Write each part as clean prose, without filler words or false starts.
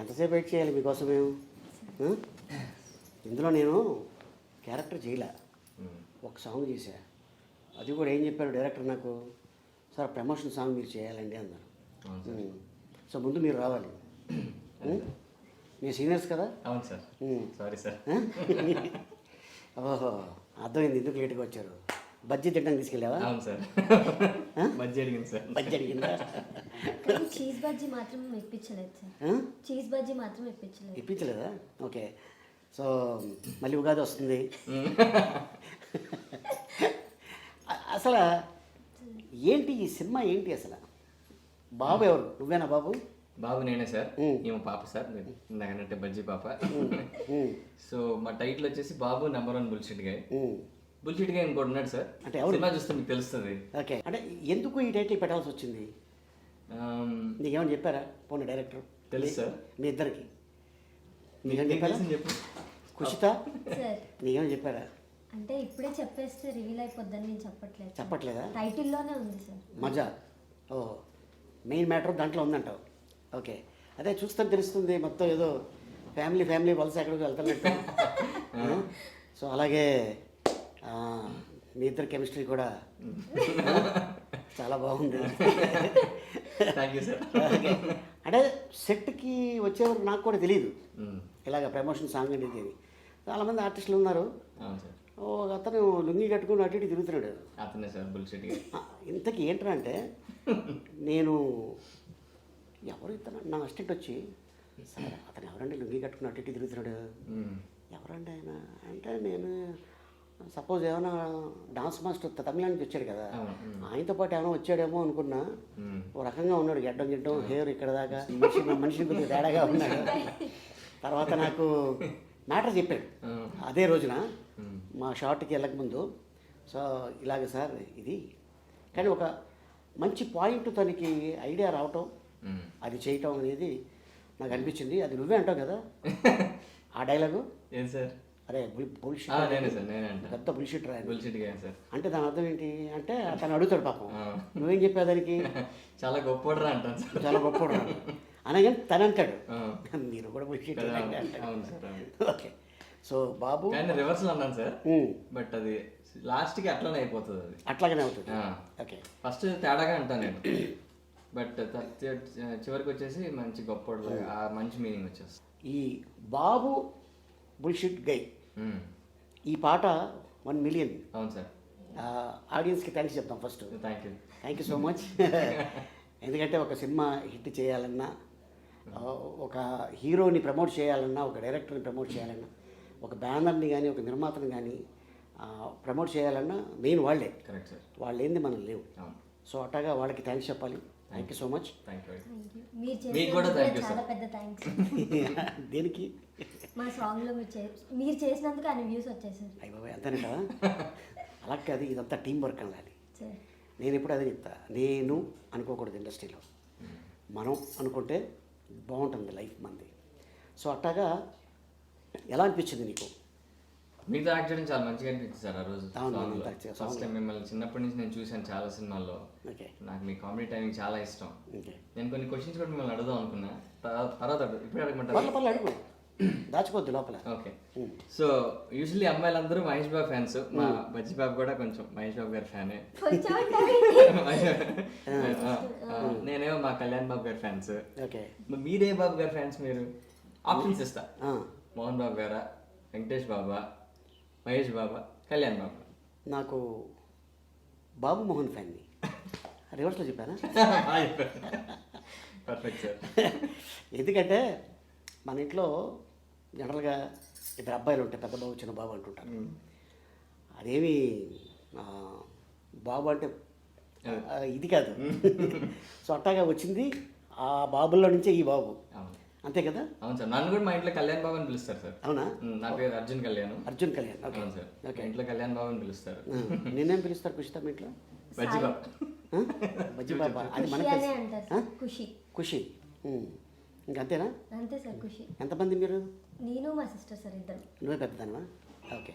ఎంతసేపు వెయిట్ చేయాలి మీకోసం మేము? ఇందులో నేను క్యారెక్టర్ చేయలే, ఒక సాంగ్ చేశా. అది కూడా ఏం చెప్పారు డైరెక్టర్ నాకు, సార్ ప్రమోషన్ సాంగ్ మీరు చేయాలండి అన్నారు. సో ముందు మీరు రావాలి, మీ సీనియర్స్ కదా. అవును సార్. Sorry sir. ఓహో, అర్థమైంది ఎందుకు లేట్గా వచ్చారు. బజ్జీ తిట్టడానికి తీసుకెళ్ళావా? అవును సార్. బజ్జీ అడిగింది సార్. బజ్జీ అడిగిందా? చీజ్ బజ్జీ మాత్రం ఇప్పించలేదు సార్. చీజ్ బజ్జీ మాత్రం ఇప్పించలేదు. ఇప్పించలేదా? ఓకే. సో మళ్ళీ ఉగాది వస్తుంది. అసలు ఏంటి ఈ సినిమా, ఏంటి అసలు? బాబు ఎవరు? నువ్వేనా బాబు? బాబు నేనే సార్. ఈమె పాప సార్, ఇందాకంటే బజ్జీ పాప. సో మా టైటిల్ వచ్చేసి బాబు #1 బుల్షిట్ గాయ్. బుల్షిట్ గాయ్ ఇంకోటి ఉన్నాడు సార్, అంటే సినిమా చూస్తే మీకు తెలుస్తుంది. ఓకే, అంటే ఎందుకు ఈ టైటిల్ పెట్టాల్సి వచ్చింది? నీకేమైనా చెప్పారా పోనీ డైరెక్టర్? తెలుసు సార్ మీ ఇద్దరికి. నీకేం చెప్పారా? చెప్పు. కుషిత సార్ నీకేమైనా చెప్పారా? అంటే ఇప్పుడే చెప్పేస్తే రివీల్ అయిపోద్దని నేను చెప్పట్లేదు. చెప్పట్లేదా? టైటిల్లోనే ఉంది సార్. మజా. ఓ, మెయిన్ మ్యాటర్ దాంట్లో ఉందంటావు. ఓకే, అదే చూస్తే తెలుస్తుంది మొత్తం ఏదో ఫ్యామిలీ వలస ఎక్కడికి వెళ్తున్నట్టు. సో అలాగే మీ ఇద్దరు కెమిస్ట్రీ కూడా చాలా బాగుంది. Thank you sir. అంటే సెట్కి వచ్చేవారు నాకు కూడా తెలియదు ఇలాగ ప్రమోషన్ సాంగ్ అనేది. చాలామంది ఆర్టిస్టులు ఉన్నారు. ఒక అతను లుంగి కట్టుకుని అటు ఇటు తిరుగుతున్నాడు. అతనే సార్ బుల్షిట్. ఇంతకీ ఏంటంటే నేను ఎవరు ఇతను నా అసిస్టెంట్ వచ్చి, సార్ అతను ఎవరండి లుంగి కట్టుకుని అటు ఇటు తిరుగుతున్నాడు, ఎవరండి ఆయన అంటే, నేను సపోజ్ ఏమైనా డాన్స్ మాస్టర్ తమిళ నుంచి వచ్చాడు కదా, ఆయనతో పాటు ఏమైనా వచ్చాడేమో అనుకున్నా. ఓ రకంగా ఉన్నాడు, గడ్డం హెయిర్ ఇక్కడ దాకా, మనిషి కొద్దిగా తేడాగా ఉన్నాడు. తర్వాత నాకు మ్యాటర్ చెప్పాడు అదే రోజున మా షార్ట్కి వెళ్ళకముందు. సో ఇలాగే సార్ ఇది, కానీ ఒక మంచి పాయింట్ తనకి ఐడియా రావటం, అది చేయటం అనేది నాకు అనిపించింది. అది నువ్వే అంటావు కదా ఆ డైలాగు. ఏం సార్? అరే బుల్షిట్, పెద్ద బుల్షిట్ రా సార్ అంటే దాని అర్థం ఏంటి అంటే, అతను అడుగుతాడు పాపం, నువ్వేం చెప్పావు దానికి? చాలా గొప్పరా అంటాను సార్. చాలా గొప్పడు అనగా తను అంటాడు, మీరు కూడా బుల్షిట్ అంటాడు. ఓకే. సో బాబు రివర్సల్ అన్నాను సార్, బట్ అది లాస్ట్కి అట్లానే అయిపోతుంది. అది అట్లాగనే అవుతుంది. ఓకే, ఫస్ట్ తేడాగా అంటాను నేను, బట్ చివరికి వచ్చేసి మంచి గొప్పడు, ఆ మంచి మీనింగ్ వచ్చేస్తుంది. ఈ బాబు బుల్షిట్ గై ఈ పాట 1 మిలియన్. అవును సార్. ఆడియన్స్కి థ్యాంక్స్ చెప్తాం first. Thank you so much. ఎందుకంటే ఒక సినిమా హిట్ చేయాలన్నా, ఒక హీరోని ప్రమోట్ చేయాలన్నా, ఒక డైరెక్టర్ని ప్రమోట్ చేయాలన్నా, ఒక బ్యానర్ని కానీ ఒక నిర్మాతని కానీ ప్రమోట్ చేయాలన్నా మెయిన్ వాళ్ళే. Correct sir. వాళ్ళు ఏంది మనం లేవు. సో అట్లాగా వాళ్ళకి థ్యాంక్స్ చెప్పాలి. Thank you so much. చాలా పెద్ద థ్యాంక్స్. దేనికి? మా సాంగ్లో మీరు చేసినందుకు అన్ని వ్యూస్ వచ్చాయి సార్. అయ్య బాబాయ్ అంతేనట. అలా కాదు, ఇదంతా టీం వర్క్ అనాలి. సార్ నేను ఎప్పుడు అదే చెప్తా, నేను అనుకోకూడదు ఇండస్ట్రీలో, మనం అనుకుంటే బాగుంటుంది లైఫ్ మంది. సో అట్లాగా ఎలా అనిపించింది నీకు? మీతో యాక్ట్ చేయడం చాలా మంచిగా అనిపించింది సార్ ఆ రోజు. ఫస్ట్ టైం మిమ్మల్ని చిన్నప్పటి నుంచి నేను చూశాను చాలా సినిమాల్లో. నాకు మీ కామెడీ టైమింగ్ చాలా ఇష్టం. నేను కొన్ని క్వశ్చన్స్ కూడా మిమ్మల్ని అడుగుదాం అనుకున్నా, తర్వాత ఇప్పుడు అడగమంటారు? అడుగు, దాచుకోవద్దు లోపల. ఓకే. సో యూజువల్లీ అమ్మాయిలందరూ మహేష్ బాబు ఫ్యాన్స్. మా బజ్జీ బాబు కూడా కొంచెం మహేష్ బాబు గారి ఫ్యానే. నేనేమో మా కళ్యాణ్ బాబు గారి ఫ్యాన్స్. మీరే బాబు గారి ఫ్యాన్స్? మీరు ఆప్షన్స్ ఇస్తా, మోహన్ బాబు గారా, వెంకటేష్ బాబా, మహేష్ బాబా, కళ్యాణ్ బాబా? నాకు బాబు మోహన్ ఫ్యాన్ని. రివర్స్లో చెప్పానా? Perfect sir. ఎందుకంటే మన ఇంట్లో జనరల్గా ఇద్దరు అబ్బాయిలు ఉంటాయి, పెద్ద బాబు చిన్న బాబు అంటుంటారు. అదేమి బాబు అంటే ఇది కాదు. సో అట్టాగా వచ్చింది ఆ బాబుల్లో నుంచే ఈ బాబు, అంతే కదా? అవును సార్. నన్ను కూడా మా ఇంట్లో కళ్యాణ్ బాబు అని పిలుస్తారు సార్. అవునా? నా పేరు అర్జున్ కళ్యాణ్. అవును సార్. ఇంట్లో కళ్యాణ్ బాబు అని పిలుస్తారు. నేనేం పిలుస్తారు కుషిత మీ ఇంట్లో? బజ్జీ బాబు. బజ్జీ బాబా, అది మనకి ఖుషి. ఇంకంతేనా? అంతే సార్. ఖుషి. ఎంతమంది మీరు? నేను మా సిస్టర్ సార్, ఇద్దరు. నువ్వే పెద్దదానివా? ఓకే.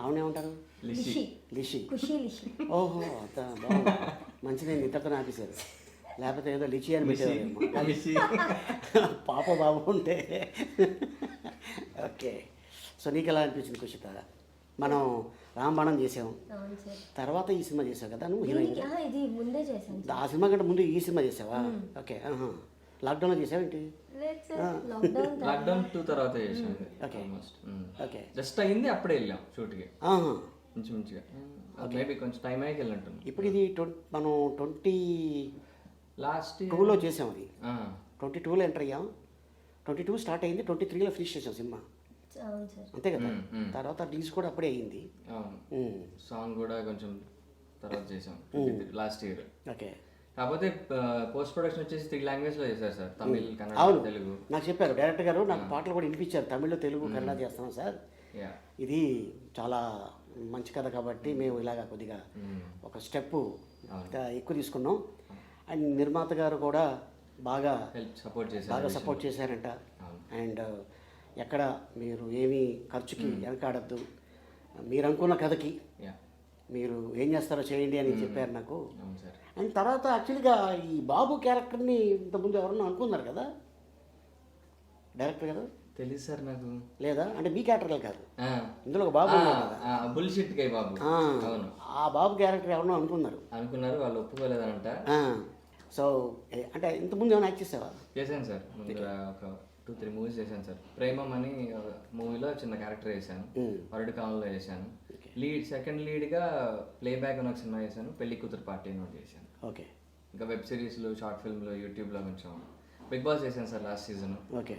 ఆవునేమంటారు? లిషి. లిషి. ఖుషి లిషి. ఓహో, అంత బాగుంది. మంచిదే, ఇద్దరితో ఆపేశారు. లేకపోతే ఏదో లిచి అని పెట్టేవారేమో. మిసి. పాప బాబు ఉంటే. ఓకే. సో నీకు ఎలా అనిపించింది కుషిత? మనం రాంబాణం చేసాం, అవును సార్. తర్వాత ఈ సినిమా చేసావు కదా నువ్వు హీరోయిన్. ఇది ముందే చేశాను సార్. ఆ సినిమా కంటే ముందు ఈ సినిమా చేసావా? ఓకే. లాక్డౌన్లో చేసావేంటి? లేదు సార్, లాక్డౌన్ లాక్డౌన్ 2 తర్వాత చేసాం Okay. ఆల్మోస్ట్. ఓకే. జస్ట్ అయింది, అప్పుడే వెళ్ళాం షూట్కి ఆహా. ఇంచుమించుగా. మేబీ కొంచెం టైం అయ్యి వెళ్ళినట్టుంది. ఇప్పుడు ఇది మనం 22లో లాస్ట్ చేసాం. అది 22లో ఎంటర్ అయ్యాం, 22 స్టార్ట్ అయింది, 23లో ఫినిష్ చేసాం సినిమా. అవును సార్. అంతే కదా. తర్వాత రిలీజ్ కూడా అప్పుడే అయింది. సాంగ్ కూడా కొంచెం తర్వాత చేసాం లాస్ట్ ఇయర్. ఓకే. కాకపోతే పోస్ట్ ప్రొడక్షన్ వచ్చేసి 3 లాంగ్వేజ్లో చేశారు సార్, తమిళ్, కన్నడ, అవును, తెలుగు. నాకు చెప్పారు డైరెక్టర్ గారు, నాకు పాటలు కూడా వినిపించారు, తమిళ్లో, తెలుగు, కన్నడ చేస్తున్నాం సార్, యా ఇది చాలా మంచి కథ కాబట్టి మేము ఇలాగా కొద్దిగా ఒక స్టెప్ ఎక్కువ తీసుకున్నాం. అండ్ నిర్మాత గారు కూడా బాగా సపోర్ట్ చేశారంట. అండ్ ఎక్కడ మీరు ఏమీ ఖర్చుకి వెనకాడద్దు, మీరు అనుకున్న కథకి మీరు ఏం చేస్తారో చేయండి అని చెప్పారు నాకు. అండ్ తర్వాత యాక్చువల్గా ఈ బాబు క్యారెక్టర్ని ఇంతకుముందు ఎవరన్నా అనుకున్నారు కదా డైరెక్టర్ గారు? తెలుసు సార్ నాకు. లేదా అంటే మీ క్యారెక్టర్ కాదు, ఇందులో ఒక బాబు బుల్షిట్ కై బాబు. అవును, ఆ బాబు క్యారెక్టర్ ఎవరన్నా అనుకున్నారు, వాళ్ళు ఒప్పుకోలేదంట. సో అంటే ఇంతకుముందు ఏమైనా యాక్ట్ చేసావా? చేశాను సార్, ముందు ఒక 2-3 మూవీస్ చేశాను సార్. ప్రేమం అని మూవీలో చిన్న క్యారెక్టర్ చేశాను, వరడు కాలంలో చేశాను. సెకండ్ లీడ్గా ప్లేబ్యాక్ అని ఒక సినిమా చేశాను, పెళ్లి కూతురు పార్టీ అని ఒకటి చేశాను. ఓకే. ఇంకా వెబ్ సిరీస్లు, షార్ట్ ఫిల్మ్లు, యూట్యూబ్లో కొంచెం. బిగ్ బాస్ చేశాను sir last season. Okay.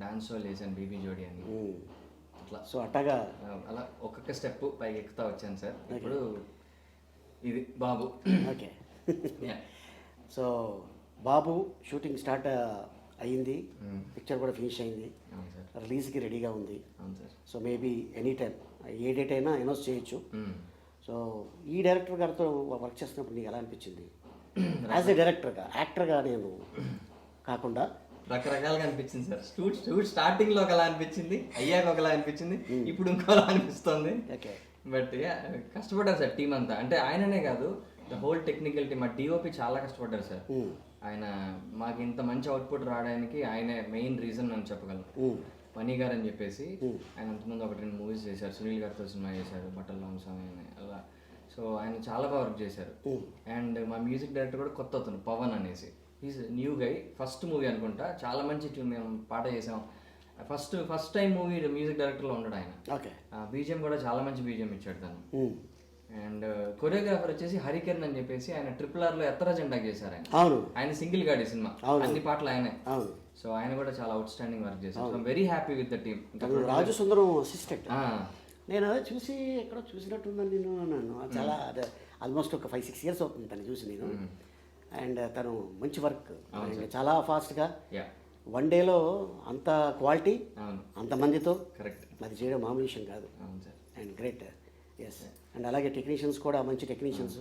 Dance show చేశాను, బీబీ జోడి అని. అట్లా సో అట్టగా అలా ఒక్కొక్క స్టెప్ పైకి ఎక్కుతా వచ్చాను సార్. ఇప్పుడు ఇది బాబు. ఓకే. సో బాబు షూటింగ్ స్టార్ట్ అయ్యింది, పిక్చర్ కూడా ఫినిష్ అయింది, రిలీజ్కి రెడీగా ఉంది. సో మేబీ ఎనీ టైం ఏ డేట్ అయినా అనౌన్స్ చేయొచ్చు. సో ఈ డైరెక్టర్ గారితో వర్క్ చేస్తున్నప్పుడు నీకు ఎలా అనిపించింది? యాజ్ ఎ డైరెక్టర్గా, యాక్టర్గా నేను కాకుండా రకరకాలుగా అనిపించింది సార్. షూట్ స్టార్టింగ్లో ఒకలా అనిపించింది, అయ్యాక ఒకలా అనిపించింది, ఇప్పుడు ఇంకోలా అనిపిస్తుంది. ఓకే. బట్ కష్టపడ్డారు సార్ టీం అంతా. అంటే ఆయననే కాదు, ద హోల్ టెక్నికల్ టీమ్, ఆ డిఓపి చాలా కష్టపడ్డారు సార్. ఆయన మాకు ఇంత మంచి అవుట్పుట్ రావడానికి ఆయనే మెయిన్ రీజన్ అని చెప్పగలను. మణి గారు అని చెప్పేసి ఆయన అంతకుముందు 1-2 మూవీస్ చేశారు, సునీల్ గారితో సినిమా చేశారు, బట్టల రామస్వామి అని అలా. సో ఆయన చాలా బాగా వర్క్ చేశారు. అండ్ మా మ్యూజిక్ డైరెక్టర్ కూడా కొత్త అతను, పవన్ అనేసి, is new guy. First movie అనుకుంటా, చాలా మంచి మేము పాట చేసాం. ఫస్ట్ టైం మూవీ మ్యూజిక్ డైరెక్టర్లో ఉన్నాడు ఆయన. ఓకే. బీజిఎం కూడా చాలా మంచి బీజిఎం ఇచ్చాడు తను. అండ్ కొరియోగ్రాఫర్ వచ్చేసి హరికిరణ్ అని చెప్పేసి, ఆయన RRR లో ఎత్తర జెండా చేశారు ఆయన. ఆయన సింగిల్ గాడి సినిమా, అన్ని పాటలు ఆయనే. సో ఆయన కూడా చాలా అవుట్ స్టాండింగ్ వర్క్ చేశారు. So very happy with the team. Raju Sundaram assistant. నేను అదే చూసి ఎక్కడో చూసినట్టుందని నేను అన్నాను. చాలా అదే ఆల్మోస్ట్ ఒక 5-6 ఇయర్స్ అవుతుంది తను చూసి నేను. అండ్ తను మంచి వర్క్, చాలా ఫాస్ట్గా 1 డేలో అంత క్వాలిటీ, అంతమందితో కరెక్ట్ అది చేయడం మామూలు విషయం కాదు. And great. ఎస్. అండ్ అలాగే టెక్నీషియన్స్ కూడా మంచి టెక్నీషియన్స్.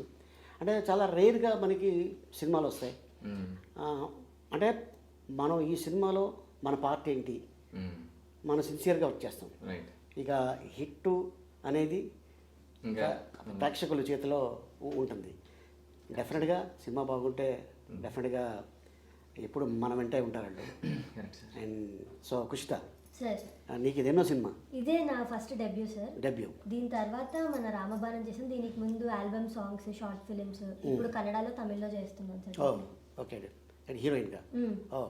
అంటే చాలా రేర్గా మనకి సినిమాలు వస్తాయి. అంటే మనం ఈ సినిమాలో మన పార్ట్ ఏంటి, మనం సిన్సియర్గా వర్క్ చేస్తాం. ఇక హిట్ అనేది ఇంకా ప్రేక్షకుల చేతిలో ఉంటుంది. డెఫినెట్గా సినిమా బాగుంటే డెఫినెట్గా ఎప్పుడు మన వెంటే ఉంటారండి. అండ్ సో కుషిత, నీకు ఇదేనో సినిమా? ఇదే నా ఫస్ట్ డెబ్యూ సార్. డెబ్యూ. దీని తర్వాత మన రామబాణం చేసాం. దీనికి ముందు ఆల్బమ్ సాంగ్స్, షార్ట్ ఫిలిమ్స్, ఇప్పుడు కన్నడలో, తమిళ్లో చేస్తున్నాను సార్. ఓకే. హీరోయిన్గా.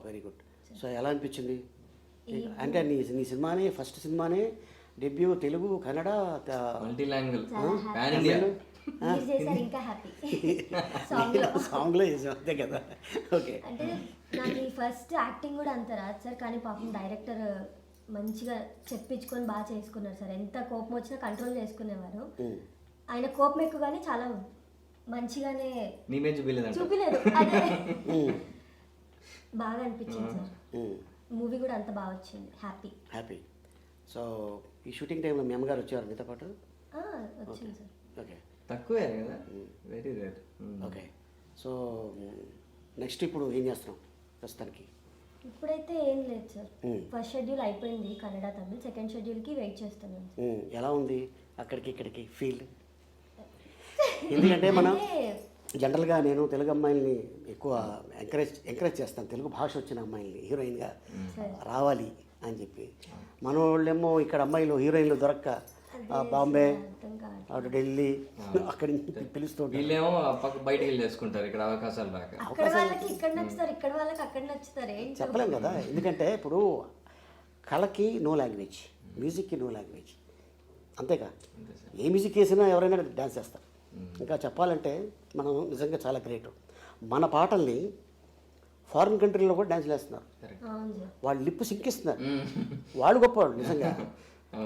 Very good. సో ఎలా అనిపించింది? అంటే నీ సినిమానే, ఫస్ట్ సినిమానే debut, Telugu, Kannada, multi language, ఇంకా హ్యాపీ. సాంగ్లో చేసాం అంతే కదా. ఓకే. అంటే నాకు ఈ ఫస్ట్ యాక్టింగ్ కూడా అంత రాదు సార్, కానీ పాపం డైరెక్టర్ మంచిగా చెప్పించుకొని బాగా చేసుకున్నారు సార్. ఎంత కోపం వచ్చినా కంట్రోల్ చేసుకునేవారు. ఆయన కోపం ఎక్కువగానే చాలా మంచిగానే చూపిలేదు. అదే బాగా అనిపించింది సార్. మూవీ కూడా అంత బాగా వచ్చింది. హ్యాపీ. సో ఈ షూటింగ్ టైంలో మీ అమ్మగారు వచ్చారు మీతో పాటు? వచ్చింది సార్. ఓకే. తక్కువే కదా, very rare. Okay. So next ఇప్పుడు ఏం చేస్తున్నాం ప్రస్తుతానికి? ఇప్పుడైతే ఏం లేదు సార్. ఫస్ట్ షెడ్యూల్ అయిపోయింది కన్నడ, తమిళ్. సెకండ్ షెడ్యూల్కి వెయిట్ చేస్తున్నాను. ఎలా ఉంది అక్కడికి ఇక్కడికి ఫీల్? ఎందుకంటే మనం జనరల్గా నేను తెలుగు అమ్మాయిల్ని ఎక్కువ ఎంకరేజ్ చేస్తాను, తెలుగు భాష వచ్చిన అమ్మాయిల్ని హీరోయిన్గా రావాలి అని చెప్పి. మన వాళ్ళేమో ఇక్కడ అమ్మాయిలు హీరోయిన్లు దొరక్క బాంబే, అటు ఢిల్లీ అక్కడి నుంచి పిలుస్తూ వీళ్ళేమో బయటికి వెళ్ళి చేసుకుంటారు ఇక్కడ అవకాశాలు రాక. అక్కడ వాళ్ళకి ఇక్కడ నచ్చుతారు, ఇక్కడ వాళ్ళకి అక్కడ నచ్చుతారు. ఏంటి చెప్పలేం కదా, ఎందుకంటే ఇప్పుడు కళకి నో లాంగ్వేజ్, మ్యూజిక్కి నో లాంగ్వేజ్, అంతేగా. ఏ మ్యూజిక్ వేసినా ఎవరైనా డ్యాన్స్ చేస్తారు. ఇంకా చెప్పాలంటే మనం నిజంగా చాలా గ్రేట్. మన పాటల్ని ఫారిన్ కంట్రీలో కూడా డ్యాన్స్ వేస్తున్నారు, అవును సార్. వాళ్ళు లిప్పు సింకిస్తున్నారు, వాళ్ళు గొప్పవాళ్ళు నిజంగా.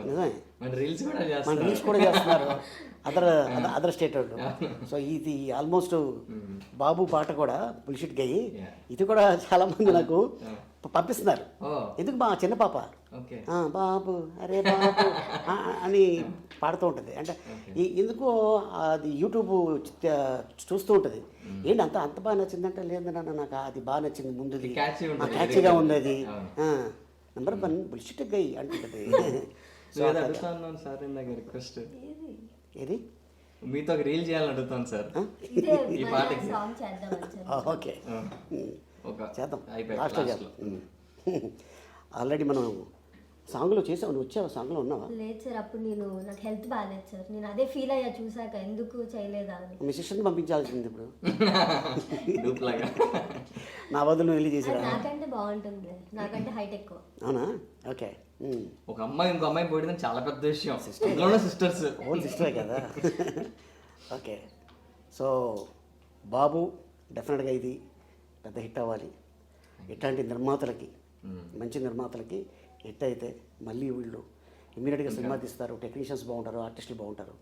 నిజమే, మన రీల్స్ కూడా మన చేస్తారు. రీల్స్ కూడా చేస్తున్నారు అదర్ స్టేట్ వాళ్ళు. సో ఇది ఆల్మోస్ట్ బాబు పాట కూడా బుల్షిట్ గయ్యి, ఇది కూడా చాలా మంది నాకు పంపిస్తున్నారు. ఎందుకు మా చిన్న పాప ఓకే బాబు అరే బాబు అని పాడుతూ ఉంటుంది. అంటే ఎందుకో అది యూట్యూబ్ చూస్తూ ఉంటుంది. ఏంటి అంత బాగా నచ్చిందంటే, లేదన్నా నాకు అది బాగా నచ్చింది, ముందుది క్యాచీగా ఉంది, అది నెంబర్ 1 బుల్షిట్ గయ్యి అంటుంటుంది. అడుగుతాను సార్ ఇందాక రిక్వెస్ట్, ఏది మీతో ఒక రీల్ చేయాలని అడుగుతాను సార్ ఇదే ఈ పాటకి. సాంగ్ చేద్దామని సార్. ఓకే ఒక చేద్దాం, అయిపోయింది లాస్ట్లో last లో. చేద్దాం. ఆల్రెడీ మనం సాంగ్లో చేసావు, నువ్వు వచ్చావు సాంగ్లో ఉన్నావా? లేదు సార్, అప్పుడు నాకు హెల్త్ బాగాలేదు సార్. నేను అదే ఫీల్ అయ్యా చూసాక, ఎందుకు చేయలేదా అని. మీ సిస్టర్ని పంపించాల్సింది ఇప్పుడు. డూప్ లాగా నా బదులు నువ్వు వెళ్ళి అది చేసిరా? నాకంటే బాగుంటుంది, నాకంటే హైట్ ఎక్కువ. అవునా? ఓకే. ఒక అమ్మాయి ఇంకో అమ్మాయి పోయిందని చాలా పెద్ద విషయం. ఇందులోనే సిస్టర్స్, ఓన్ సిస్టరే కదా. ఓకే. సో బాబు డెఫినెట్గా ఇది పెద్ద హిట్ అవ్వాలి. ఇట్లాంటి నిర్మాతలకి, మంచి నిర్మాతలకి హిట్ అయితే మళ్ళీ వీళ్ళు ఇమ్మీడియట్గా సినిమా తీస్తారు, టెక్నీషియన్స్ బాగుంటారు, ఆర్టిస్టులు బాగుంటారు.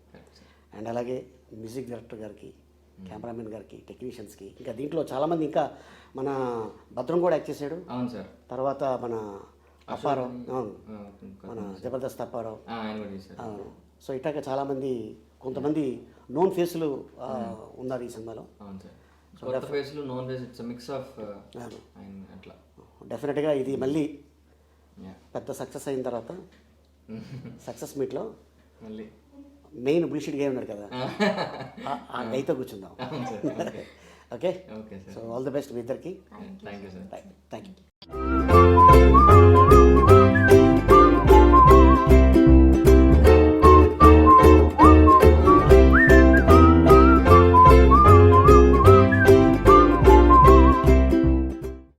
అండ్ అలాగే మ్యూజిక్ డైరెక్టర్ గారికి, కెమెరామెన్ గారికి, టెక్నీషియన్స్కి, ఇంకా దీంట్లో చాలామంది, ఇంకా మన భద్రం కూడా యాక్ట్ చేశాడు. అవును సార్. తర్వాత మన అప్పారావు, అవును, మన జబర్దస్త్ అప్పారావు, ఆయన కూడా చేశారు. అవును. సో ఇట్లాగా చాలామంది, కొంతమంది నోన్ ఫేస్లు ఉన్నారు ఈ సినిమాలో. అవును సార్. కొత్త ఫేస్లు, known face, it's mix of ఆయన అట్లా. డెఫినెట్గా ఇది మళ్ళీ పెద్ద సక్సెస్ అయిన తర్వాత సక్సెస్ మీట్లో మళ్ళీ మెయిన్ బుల్షిట్ గే ఉన్నాడు కదా, ఆ గైతో కూర్చుందాం. Okay. Okay sir. So all the best మీ ఇద్దరికి. Thank you sir. Thank you.